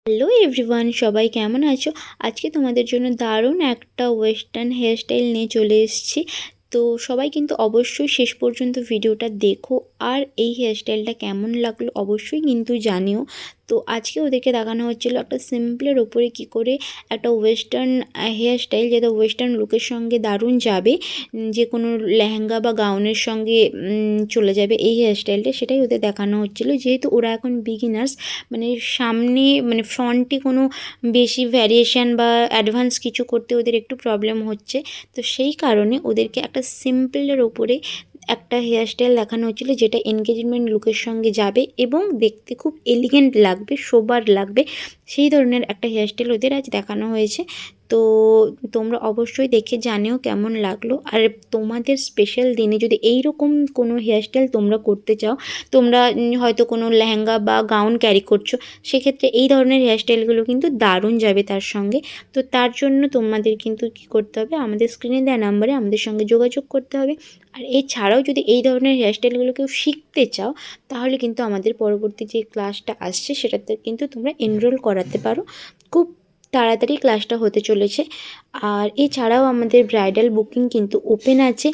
Hello everyone, সবাই কেমন আছো? আজকে তোমাদের জন্য দারুণ একটা ওয়েস্টার্ন হেয়ারস্টাইল নিয়ে চলে এসেছি। তো সবাই কিন্তু অবশ্যই শেষ পর্যন্ত ভিডিওটা দেখো, আর এই হেয়ারস্টাইলটা কেমন লাগলো অবশ্যই কিন্তু জানিও। তো আজকে ওদেরকে দেখানো হচ্ছিলো একটা সিম্পলের ওপরে কি করে একটা ওয়েস্টার্ন হেয়ারস্টাইল, যেটা ওয়েস্টার্ন লুকের সঙ্গে দারুণ যাবে, যে কোনো লেহেঙ্গা বা গাউনের সঙ্গে চলে যাবে এই হেয়ারস্টাইলটা। সেটাই ওদের দেখানো হচ্ছিলো, যেহেতু ওরা এখন বিগিনার্স, মানে সামনে মানে ফ্রন্টে কোনো বেশি ভ্যারিয়েশন বা অ্যাডভান্স কিছু করতে ওদের একটু প্রবলেম হচ্ছে। তো সেই কারণে ওদেরকে একটা সিম্পলের ওপরে একটা হেয়ারস্টাইল দেখানো হচ্ছিলো, যেটা এনগেজমেন্ট লুকের সঙ্গে যাবে এবং দেখতে খুব এলিগেন্ট লাগবে, সোবার লাগবে। সেই ধরনের একটা হেয়ারস্টাইল ওদের আজ দেখানো হয়েছে। তো তোমরা অবশ্যই দেখে জানিও কেমন লাগলো। আর তোমাদের স্পেশাল দিনে যদি এই রকম কোনো হেয়ারস্টাইল তোমরা করতে চাও, তোমরা হয়তো কোনো লেহেঙ্গা বা গাউন ক্যারি করছো, সেক্ষেত্রে এই ধরনের হেয়ারস্টাইলগুলো কিন্তু দারুণ যাবে তার সঙ্গে। তো তার জন্য তোমাদের কিন্তু কী করতে হবে, আমাদের স্ক্রিনে দেওয়া নাম্বারে আমাদের সঙ্গে যোগাযোগ করতে হবে। আর এছাড়াও যদি এই ধরনের হেয়ারস্টাইলগুলো কেউ শিখতে চাও, তাহলে কিন্তু আমাদের পরবর্তী যে ক্লাসটা আসছে সেটাতে কিন্তু তোমরা এনরোল করাতে পারো। খুব তাড়াতাড়ি ক্লাসটা হতে চলেছে। আর এছাড়াও আমাদের ব্রাইডাল বুকিং কিন্তু ওপেন আছে।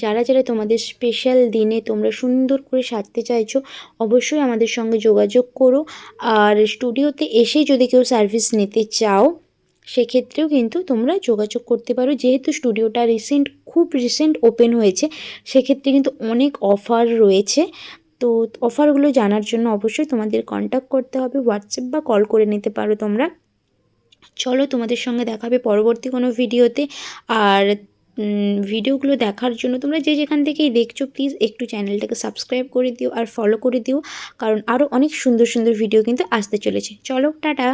যারা যারা তোমাদের স্পেশাল দিনে তোমরা সুন্দর করে সাজতে চাইছো, অবশ্যই আমাদের সঙ্গে যোগাযোগ করো। আর স্টুডিওতে এসে যদি কেউ সার্ভিস নিতে চাও, সেক্ষেত্রেও কিন্তু তোমরা যোগাযোগ করতে পারো। যেহেতু স্টুডিওটা খুব রিসেন্ট ওপেন হয়েছে, সেক্ষেত্রে কিন্তু অনেক অফার রয়েছে। তো অফারগুলো জানার জন্য অবশ্যই তোমাদের কন্ট্যাক্ট করতে হবে, হোয়াটসঅ্যাপ বা কল করে নিতে পারো তোমরা। চলো, তোমাদের সঙ্গে দেখা হবে পরবর্তী কোনো ভিডিওতে। আর ভিডিওগুলো দেখার জন্য তোমরা যে যেখান থেকেই দেখছো, প্লিজ একটু চ্যানেলটাকে সাবস্ক্রাইব করে দিও আর ফলো করে দিও, কারণ আরও অনেক সুন্দর সুন্দর ভিডিও কিন্তু আসতে চলেছে। চলো, টাটা।